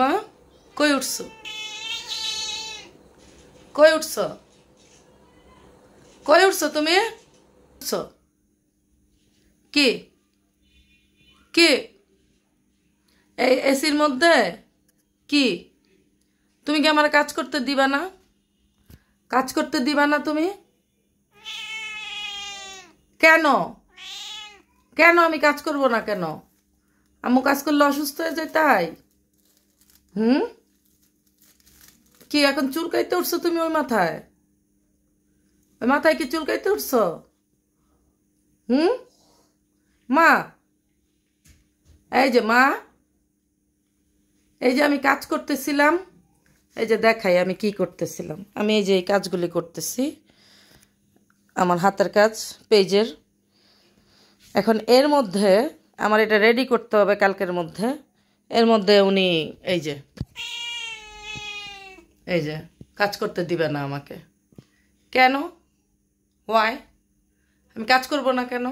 মা কই উঠছো? কই উঠছো? কই উঠছো তুমি? উঠছো কি? কি এই এসির মধ্যে? কি তুমি কি আমার কাজ করতে দিবা না? কাজ করতে দিবা না তুমি? কেন? কেন আমি কাজ করব না কেন? আম্মু কাজ করলে অসুস্থ হয়ে যায় তাই? হুম? কি এখন চুলকাইতে উঠছো তুমি ওই মাথায়? ওই মাথায় কি চুলকাইতে উঠছো? হুম? মা, এই যে মা, এই যে আমি কাজ করতেছিলাম, এই যে দেখাই আমি কি করতেছিলাম। আমি এই যে এই কাজগুলি করতেছি, আমার হাতের কাজ পেজের। এখন এর মধ্যে আমার এটা রেডি করতে হবে কালকের মধ্যে। এর মধ্যে উনি এই যে এই যে কাজ করতে দিবে না আমাকে। কেন? ওয়াই? আমি কাজ করব না কেন?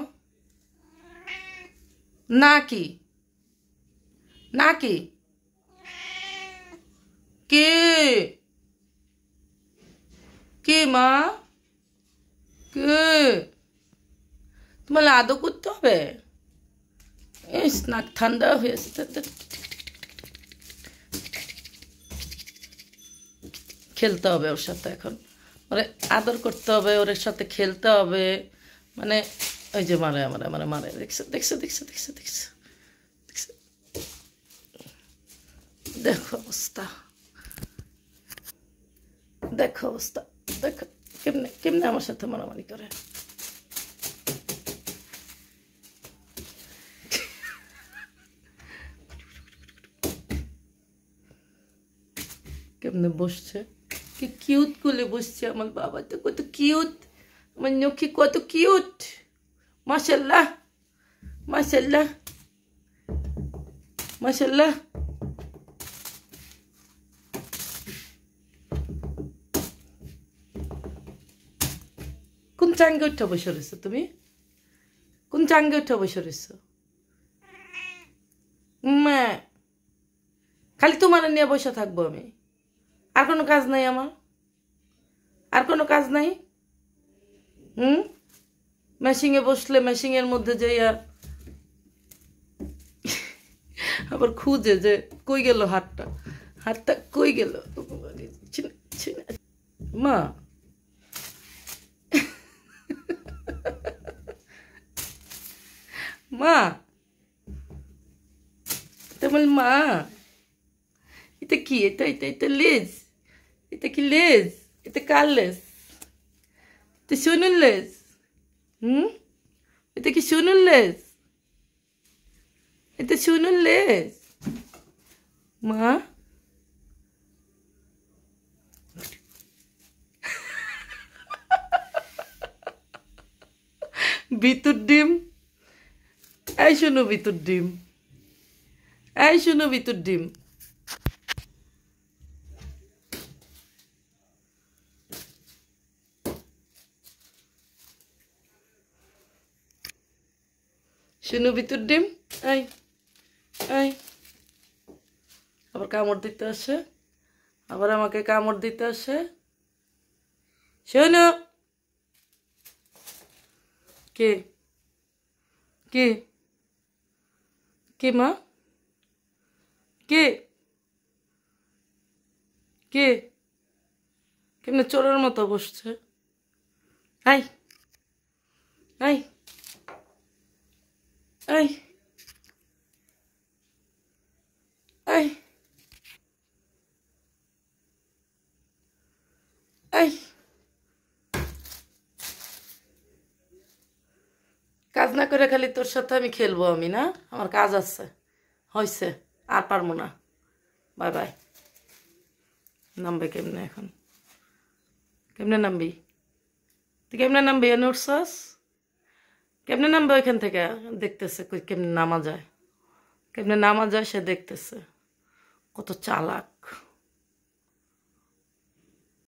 না কি? না কি? কে? কে মা? কে? তোমার আদৌ করতে হবে? ইস, নাক ঠান্ডা হয়েছে। খেলতে হবে ওর সাথে এখন, ওরে আদর করতে হবে, ওর সাথে খেলতে হবে। মানে ওই যে মারে মারে মারে মারে, দেখছো দেখছো দেখছো দেখছো দেখছো দেখছো, দেখো অবস্থা, দেখো অবস্থা, দেখো কেমনে কেমনে আমার সাথে মারামারি করে। কেমনে বসছে, কি কিউট করে বসছে আমার বাবা, তো কত কিউট, আমার নখি কত কিউট। মাশাল্লাহ মাশাল্লাহ মাশাল্লাহ। কোন চাঙ্গে উঠে বসে রয়েছো তুমি? কোন চাঙ্গে উঠে বসে রয়েছো? মা, খালি তোমার নিয়ে বসে থাকবো আমি? আর কোনো কাজ নাই আমার? আর কোনো কাজ নাই? হুম? মেশিংয়ে বসলে মেশিংয়ের মধ্যে যাইয়া আবার খুঁজে যে কই গেল হাতটা, হাতটা কই গেল। মা, মা, তোমার মা, এটা কি? এটা এটা এটা লেজ? এটা কি লেজ? এটা কার লেজ? এটা সোনুর লেজ? হুম? এটা কি সোনুর লেজ? এটা সোনুর লেজ? মা, ভিতর ডিম, এই শোনো ভিতর ডিম, এই শোনো ভিতর ডিম। শোনো ভিতর ডিম, এই এই, আবার কামড় দিতে আসে, আবার আমাকে কামড় দিতে আসে। শোনো। কে? কে? কে মা? কে? কে? কেমনে চোরের মতো বসছে? I I I I I, কাজ না করে খালি তোর সাথে আমি খেলবো আমি? না, আমার কাজ আছে, হয়েছে, আর পারবো না। Bye bye. নামবে কেমনে এখন? কেমনে নামবি তুই? কেমনে নামবি? এনে উঠছস? কেমনে নামবে ওইখান থেকে? দেখতেছে কই কেমনে নামা যায়, কেমনে নামা যায় সে দেখতেছে। কত চালাক।